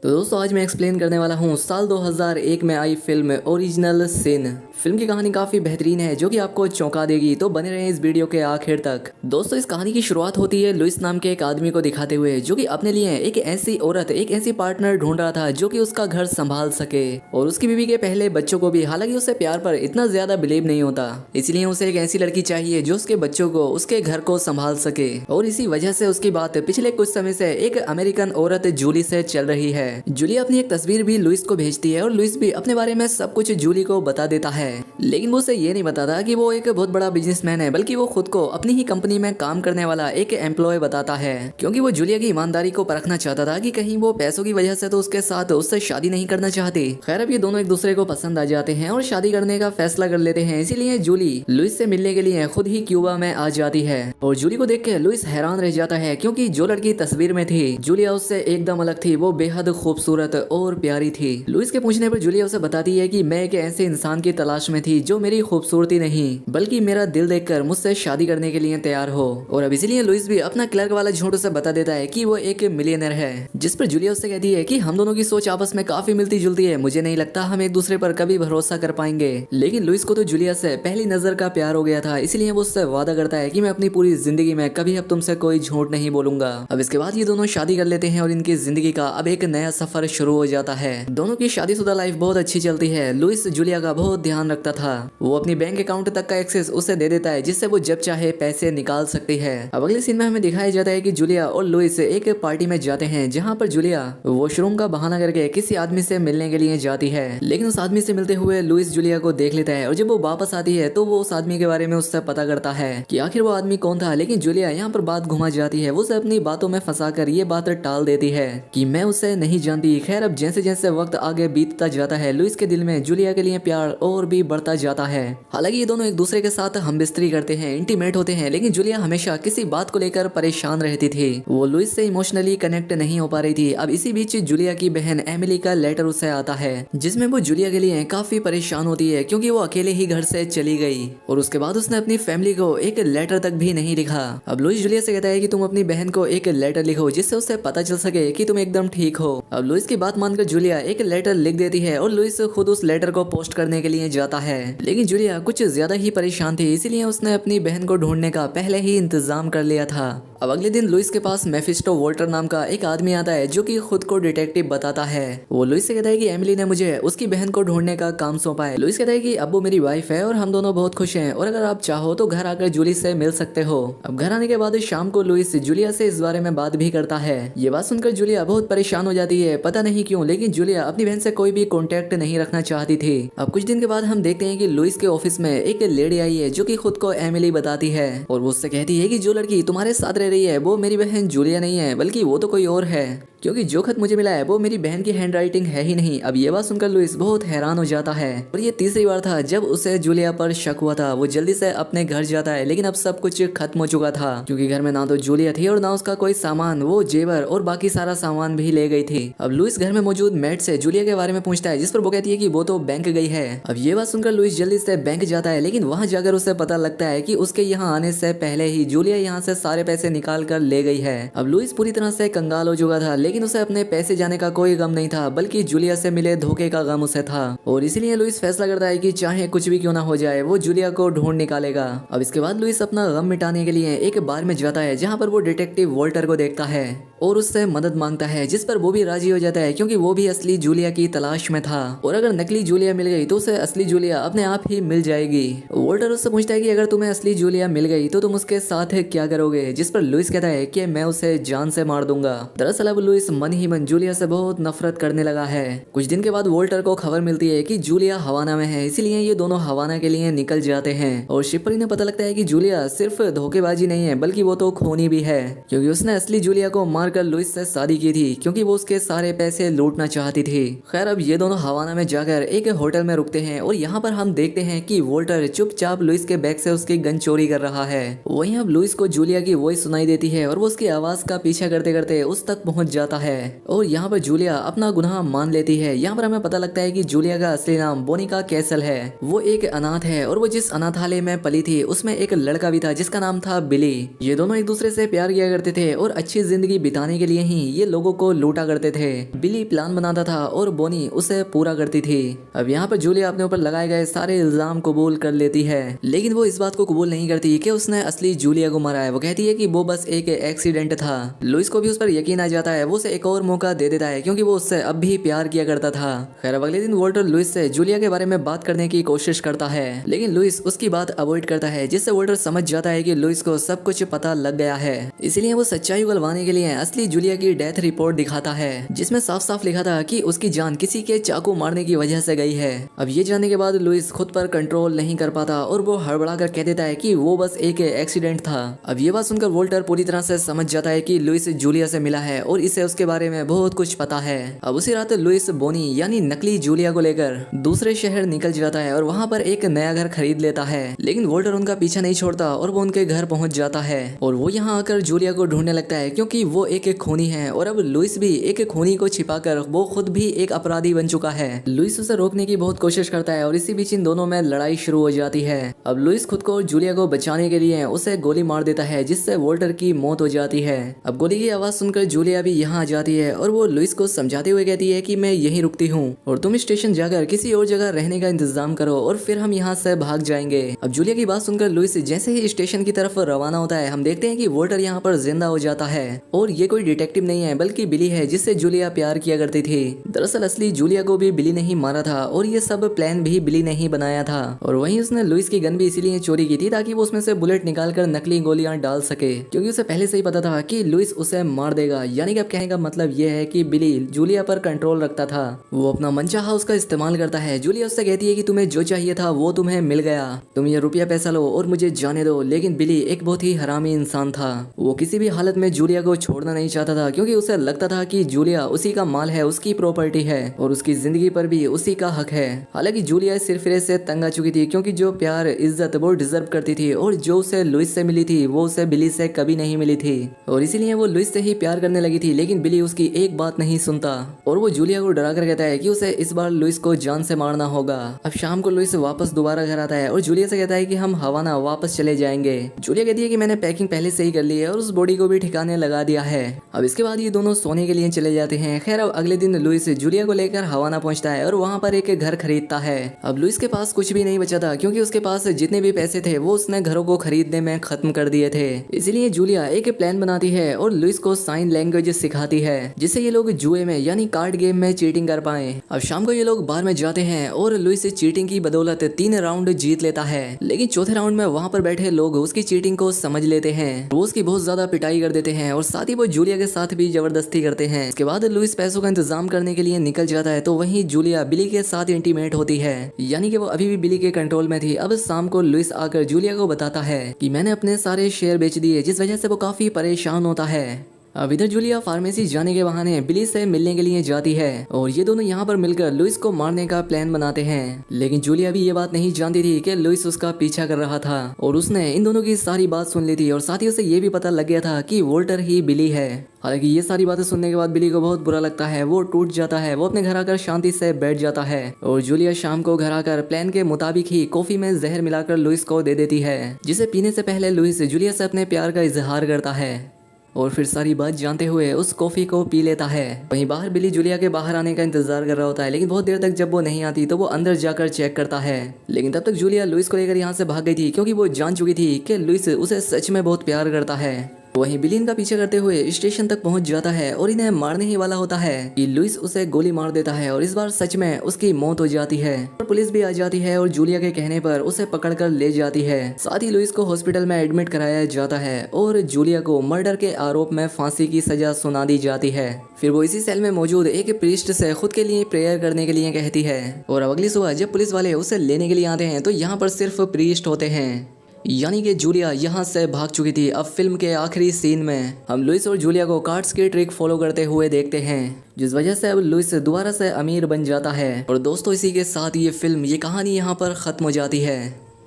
तो दोस्तों आज मैं एक्सप्लेन करने वाला हूँ साल 2001 में आई फिल्म ओरिजिनल सिन। फिल्म की कहानी काफी बेहतरीन है जो कि आपको चौंका देगी, तो बने रहें इस वीडियो के आखिर तक। दोस्तों इस कहानी की शुरुआत होती है लुइस नाम के एक आदमी को दिखाते हुए जो कि अपने लिए एक ऐसी औरत, एक ऐसी पार्टनर ढूंढ रहा था जो कि उसका घर संभाल सके और उसकी बीवी के पहले बच्चों को भी। हालांकि उसे प्यार पर इतना ज्यादा बिलीव नहीं होता, इसलिए उसे एक ऐसी लड़की चाहिए जो उसके बच्चों को, उसके घर को संभाल सके। और इसी वजह से उसकी बात पिछले कुछ समय से एक अमेरिकन औरत जूली से चल रही है। जूली अपनी एक तस्वीर भी लुइस को भेजती है और लुइस भी अपने बारे में सब कुछ जूली को बता देता है, लेकिन वो उसे ये नहीं बताता कि वो एक बहुत बड़ा बिजनेसमैन है, बल्कि वो खुद को अपनी ही कंपनी में काम करने वाला एक एम्प्लॉय बताता है, क्योंकि वो जूलिया की ईमानदारी को परखना चाहता था कि कहीं वो पैसों की वजह से तो उसके साथ उससे शादी नहीं करना चाहती। खैर अब ये दोनों एक दूसरे को पसंद आ जाते हैं और शादी करने का फैसला कर लेते हैं। इसीलिए जूली लुइस से मिलने के लिए खुद ही क्यूबा में आ जाती है और जूली को देख के लुइस हैरान रह जाता है, क्योंकि जो लड़की तस्वीर में थी जूलिया उससे एकदम अलग थी। वो बेहद खूबसूरत और प्यारी थी। लुइस के पूछने पर जूलिया उसे बताती है कि मैं एक ऐसे इंसान की तलाश में थी जो मेरी खूबसूरती नहीं बल्कि मेरा दिल देखकर मुझसे शादी करने के लिए तैयार हो। और अब इसीलिए लुइस भी अपना क्लर्क वाला झूठ उसे बता देता है कि वो एक मिलियनर है, जिस पर जूलिया उससे कहती है कि हम दोनों की सोच आपस में काफी मिलती जुलती है, मुझे नहीं लगता हम एक दूसरे पर कभी भरोसा कर पाएंगे। लेकिन लुइस को तो जूलिया से पहली नजर का प्यार हो गया था, इसलिए वो उससे वादा करता है कि मैं अपनी पूरी जिंदगी में कभी अब तुमसे कोई झूठ नहीं बोलूंगा। अब इसके बाद ये दोनों शादी कर लेते हैं और इनकी जिंदगी का अब एक नया सफर शुरू हो जाता है। दोनों की शादीशुदा लाइफ बहुत अच्छी चलती है। लुइस जूलिया का बहुत ध्यान रखता था, वो अपनी बैंक अकाउंट तक का एक्सेस उसे दे देता है, जिससे वो जब चाहे पैसे निकाल सकती है। अब अगले सीन में हमें दिखाया जाता है कि जूलिया और लुइस एक पार्टी में जाते हैं, जहां पर जूलिया वॉशरूम का बहाना करके किसी आदमी से मिलने के लिए जाती है, लेकिन उस आदमी से मिलते हुए लुइस जूलिया को देख लेता है और जब वो वापस आती है तो वो उस आदमी के बारे में उससे पता करता है कि आखिर वो आदमी कौन था। लेकिन जूलिया यहाँ पर बात घुमा जाती है, वो उसे अपनी बातों में फंसाकर ये बात टाल देती है कि मैं उसे नहीं जानती। खैर अब जैसे जैसे वक्त आगे बीतता जाता है लुइस के दिल में जूलिया के लिए प्यार और भी बढ़ता जाता है। हालांकि ये दोनों एक दूसरे के साथ हमबिस्तरी करते हैं, इंटीमेट होते हैं, लेकिन जूलिया हमेशा किसी बात को लेकर परेशान रहती थी। वो लुइस से इमोशनली कनेक्ट नहीं हो पा रही थी। अब इसी बीच जूलिया की बहन एमिली का लेटर उसे आता है, जिसमें वो जूलिया के लिए काफी परेशान होती है, क्योंकि वो अकेले ही घर से चली गई और उसके बाद उसने अपनी फैमिली को एक लेटर तक भी नहीं लिखा। अब लुइस जूलिया से कहता है कि तुम अपनी बहन को एक लेटर लिखो, जिससे उसे पता चल सके कि तुम एकदम ठीक हो। अब लुइस की बात मानकर जूलिया एक लेटर लिख देती है और लुइस खुद उस लेटर को पोस्ट करने के लिए जाता है, लेकिन जूलिया कुछ ज्यादा ही परेशान थी, इसीलिए उसने अपनी बहन को ढूंढने का पहले ही इंतजाम कर लिया था। अब अगले दिन लुइस के पास मेफिस्टो वोल्टर नाम का एक आदमी आता है जो कि खुद को डिटेक्टिव बताता है। वो लुइस से कहता है कि एमिली ने मुझे उसकी बहन को ढूंढने का काम सौंपा है। लुइस कहता है कि अब वो मेरी वाइफ है और हम दोनों बहुत खुश हैं, और अगर आप चाहो तो घर आकर जूली से मिल सकते हो। अब घर आने के बाद शाम को लुइस जूलिया से इस बारे में बात भी करता है। ये बात सुनकर जूलिया बहुत परेशान हो जाती है, पता नहीं क्यों, लेकिन जूलिया अपनी बहन से कोई भी कॉन्टेक्ट नहीं रखना चाहती थी। अब कुछ दिन के बाद हम देखते हैं कि लुइस के ऑफिस में एक लेडी आई है जो कि खुद को एमिली बताती है और वो उससे कहती है कि जो लड़की तुम्हारे साथ रह रही है वो मेरी बहन जूलिया नहीं है, बल्कि वो तो कोई और है, क्योंकि जो खत मुझे मिला है वो मेरी बहन की हैंडराइटिंग है ही नहीं। अब ये बात सुनकर लुइस बहुत हैरान हो जाता है और ये तीसरी बार था जब उसे जूलिया पर शक हुआ था। वो जल्दी से अपने घर जाता है, लेकिन अब सब कुछ खत्म हो चुका था, क्योंकि घर में ना तो जूलिया थी और ना उसका कोई सामान, वो जेवर और बाकी सारा सामान भी ले गई थी। अब लुइस घर में मौजूद मैट से जूलिया के बारे में पूछता है, जिस पर वो कहती है कि वो तो बैंक गई है। अब ये बात सुनकर लुइस जल्दी से बैंक जाता है, लेकिन वहां जाकर उसे पता लगता है कि उसके यहाँ आने से पहले ही जूलिया यहाँ से सारे पैसे निकाल कर ले गई है। अब लुइस पूरी तरह से कंगाल हो चुका था, लेकिन उसे अपने पैसे जाने का कोई गम नहीं था, बल्कि जूलिया से मिले धोखे का गम उसे था। और इसीलिए लुइस फैसला करता है कि चाहे कुछ भी क्यों ना हो जाए वो जूलिया को ढूंढ निकालेगा। अब इसके बाद लुइस अपना गम मिटाने के लिए एक बार में जाता है, जहां पर वो डिटेक्टिव वोल्टर को देखता है और उससे मदद मांगता है, जिस पर वो भी राजी हो जाता है, क्योंकि वो भी असली जूलिया की तलाश में था और अगर नकली जूलिया मिल गई तो उसे असली जूलिया अपने आप ही मिल जाएगी। वोल्टर उससे पूछता है कि अगर तुम्हें असली जूलिया मिल गई तो तुम उसके साथ क्या करोगे, जिस पर लुइस कहता है कि मैं उसे जान से मार दूंगा। दरअसल अब लुइस मन ही मन जूलिया से बहुत नफरत करने लगा है। कुछ दिन के बाद वोल्टर को खबर मिलती है कि जूलिया हवाना में है, इसीलिए ये दोनों हवाना के लिए निकल जाते हैं और शिपरी ने पता लगता है कि जूलिया सिर्फ धोखेबाजी नहीं है, बल्कि वो तो खूनी भी है, क्योंकि उसने असली जूलिया को मारकर लुइस से शादी की थी, क्योंकि वो उसके सारे पैसे लूटना चाहती थी। खैर अब ये दोनों हवाना में जाकर एक होटल में रुकते हैं और यहाँ पर हम देखते हैं कि वोल्टर चुपचाप लुइस के बैग से उसकी गन चोरी कर रहा है। वहीं अब लुइस को जूलिया की वॉइस सुनाई देती है और वो उसकी आवाज का पीछा करते करते उस तक पहुंच जाता जाता है और यहाँ पर जूलिया अपना गुनाह मान लेती है। यहाँ पर हमें पता लगता है कि जूलिया का असली नाम बोनिका कैसल है। वो एक अनाथ है और वो जिस अनाथालय में पली थी उसमें एक लड़का भी था जिसका नाम था बिली। ये दोनों एक दूसरे से प्यार किया करते थे और अच्छी जिंदगी बिताने के लिए ही ये लोगों को लूटा करते थे। बिली प्लान बनाता था और बोनी उसे पूरा करती थी। अब यहाँ पर जूलिया अपने ऊपर लगाए गए सारे इल्जाम कबूल कर लेती है, लेकिन वो इस बात को कबूल नहीं करती कि उसने असली जूलिया को मारा है। वो कहती है कि वो बस एक एक्सीडेंट था। लुइस को भी उस पर यकीन आ जाता है। वो उसे एक और मौका दे देता है क्योंकि वो उससे अब भी प्यार किया करता था। खैर अब अगले दिन वॉल्टर लुइस से जूलिया के बारे में बात करने की कोशिश करता है, लेकिन लुइस उसकी बात अवॉइड करता है, जिससे वॉल्टर समझ जाता है कि लुइस को सब कुछ पता लग गया है। इसीलिए वो सच्चाई उगलवाने के लिए असली जूलिया की डेथ रिपोर्ट दिखाता है, जिसमें साफ साफ लिखा था कि उसकी जान किसी के चाकू मारने की वजह से गई है। अब ये जानने के बाद लुइस खुद पर कंट्रोल नहीं कर पाता और वो हड़बड़ा कर कह देता है कि वो बस एक एक्सीडेंट था। अब ये बात सुनकर वॉल्टर पूरी तरह से समझ जाता है कि लुइस जूलिया से मिला है और इसे उसके बारे में बहुत कुछ पता है। अब उसी रात लुइस बोनी यानी नकली जूलिया को लेकर दूसरे शहर निकल जाता है और वहाँ पर एक नया घर खरीद लेता है, लेकिन वॉल्टर उनका पीछा नहीं छोड़ता और वो उनके घर पहुंच जाता है और वो यहाँ आकर जूलिया को ढूंढने लगता है क्योंकि वो एक खूनी है और अब लुइस भी एक खूनी को छिपाकर वो खुद भी एक अपराधी बन चुका है। लुइस उसे रोकने की बहुत कोशिश करता है और इसी बीच इन दोनों में लड़ाई शुरू हो जाती है। अब लुइस खुद को जूलिया को बचाने के लिए उसे गोली मार देता है, जिससे वॉल्टर की मौत हो जाती है। अब गोली की आवाज सुनकर जूलिया भी यहाँ आ जाती है और वो लुइस को समझाते हुए कहती है कि मैं यहीं रुकती हूँ और तुम स्टेशन जाकर किसी और जगह रहने का इंतजाम करो और फिर हम यहाँ से भाग जाएंगे। अब जूलिया की बात सुनकर लुइस जैसे ही स्टेशन की तरफ रवाना होता है, हम देखते हैं कि वॉल्टर यहाँ पर जिंदा हो जाता है और ये कोई डिटेक्टिव नहीं है बल्कि बिली है, जिससे जूलिया प्यार किया करती थी। दरअसल असली जूलिया को भी बिली ने ही मारा था और ये सब प्लान भी बिली ने ही बनाया था और वहीं उसने लुइस की गन भी इसीलिए चोरी की थी ताकि वो उसमें से बुलेट निकालकर नकली गोलियां डाल सके, क्योंकि उसे पहले से ही पता था कि लुइस उसे मार देगा। यानी कि अब कहने का मतलब ये है कि बिली जूलिया पर कंट्रोल रखता था। वो अपना मनचाहा उसका इस्तेमाल करता है। जूलिया उससे कहती है कि तुम्हें जो चाहिए था वो तुम्हें मिल गया, तुम ये रुपया पैसा लो और मुझे जाने दो। लेकिन बिली एक बहुत ही हरामी इंसान था। वो किसी भी हालत में जूलिया को छोड़ना नहीं चाहता था क्योंकि उसे लगता था कि जूलिया उसी का माल है, उसकी प्रॉपर्टी है और उसकी जिंदगी पर भी उसी का हक है। हालांकि जूलिया सिरफिरे से तंग आ चुकी थी क्योंकि जो प्यार इज्जत वो डिजर्व करती थी और जो उसे लुइस से मिली थी वो उसे बिली से कभी नहीं मिली थी और इसीलिए वो लुइस से ही प्यार करने लगी थी। लेकिन बिली उसकी एक बात नहीं सुनता और वो जूलिया को डरा कर कहता है कि उसे इस बार लुइस को जान से मारना होगा। अब शाम को लुइस वापस दोबारा घर आता है और जूलिया से कहता है कि हम हवाना वापस चले जाएंगे। जूलिया कहती है कि मैंने पैकिंग पहले से ही कर ली है और उस बॉडी को भी ठिकाने लगा दिया है। अब इसके बाद ये दोनों सोने के लिए चले जाते हैं। खैर अब अगले दिन लुइस जूलिया को लेकर हवाना पहुंचता है और वहाँ पर एक घर खरीदता है। अब लुइस के पास कुछ भी नहीं बचा था क्योंकि उसके पास जितने भी पैसे थे वो उसने घरों को खरीदने में खत्म कर दिए थे। इसीलिए जूलिया एक प्लान बनाती है और लुइस को साइन लैंग्वेज सिखाती है जिससे ये लोग जुए में यानी कार्ड गेम में चीटिंग कर पाए। अब शाम को ये लोग बार में जाते हैं और लुइस चीटिंग की बदौलत 3 राउंड जीत लेता है, लेकिन चौथे राउंड में वहाँ पर बैठे लोग उसकी चीटिंग को समझ लेते हैं। वो उसकी बहुत ज्यादा पिटाई कर देते हैं और साथ ही वो जूलिया के साथ भी जबरदस्ती करते हैं। इसके बाद लुइस पैसों का इंतजाम करने के लिए निकल जाता है तो वहीं जूलिया बिली के साथ इंटीमेट होती है, यानी कि वो अभी भी बिली के कंट्रोल में थी। अब शाम को लुइस आकर जूलिया को बताता है कि मैंने अपने सारे शेयर बेच दिए, जिस वजह से वो काफी परेशान होता है। अब इधर जूलिया फार्मेसी जाने के बहाने बिली से मिलने के लिए जाती है और ये दोनों यहाँ पर मिलकर लुइस को मारने का प्लान बनाते हैं। लेकिन जूलिया भी ये बात नहीं जानती थी कि लुइस उसका पीछा कर रहा था और उसने इन दोनों की सारी बात सुन ली थी और साथ ही उसे ये भी पता लग गया था कि वॉल्टर ही बिली है। हालांकि ये सारी बातें सुनने के बाद बिली को बहुत बुरा लगता है, वो टूट जाता है। वो अपने घर आकर शांति से बैठ जाता है और जूलिया शाम को घर आकर प्लान के मुताबिक ही कॉफी में जहर मिलाकर लुइस को दे देती है, जिसे पीने से पहले लुइस जूलिया से अपने प्यार का इजहार करता है और फिर सारी बात जानते हुए उस कॉफी को पी लेता है। वहीं बाहर बिली जूलिया के बाहर आने का इंतजार कर रहा होता है, लेकिन बहुत देर तक जब वो नहीं आती तो वो अंदर जाकर चेक करता है। लेकिन तब तक जूलिया लुइस को लेकर यहाँ से भाग गई थी क्योंकि वो जान चुकी थी कि लुइस उसे सच में बहुत प्यार करता है। वहीं बिली इनका पीछा करते हुए स्टेशन तक पहुंच जाता है और इन्हें मारने ही वाला होता है कि लुइस उसे गोली मार देता है और इस बार सच में उसकी मौत हो जाती है और पुलिस भी आ जाती है और जूलिया के कहने पर उसे पकड़कर ले जाती है। साथ ही लुइस को हॉस्पिटल में एडमिट कराया जाता है और जूलिया को मर्डर के आरोप में फांसी की सजा सुना दी जाती है। फिर वो इसी सेल में मौजूद एक प्रीस्ट से खुद के लिए प्रेयर करने के लिए कहती है और अब अगली सुबह जब पुलिस वाले उसे लेने के लिए आते हैं तो यहाँ पर सिर्फ प्रीस्ट होते हैं, यानी कि जूलिया यहाँ से भाग चुकी थी। अब फिल्म के आखिरी सीन में हम लुइस और जूलिया को कार्ड्स की ट्रिक फॉलो करते हुए देखते हैं, जिस वजह से अब लुइस दोबारा से अमीर बन जाता है। और दोस्तों इसी के साथ ये फिल्म ये कहानी यहाँ पर खत्म हो जाती है।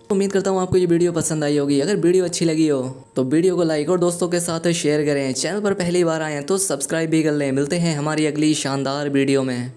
उम्मीद करता हूँ आपको ये वीडियो पसंद आई होगी। अगर वीडियो अच्छी लगी हो तो वीडियो को लाइक और दोस्तों के साथ शेयर करें। चैनल पर पहली बार आए हैं तो सब्सक्राइब भी कर लें। मिलते हैं हमारी अगली शानदार वीडियो में।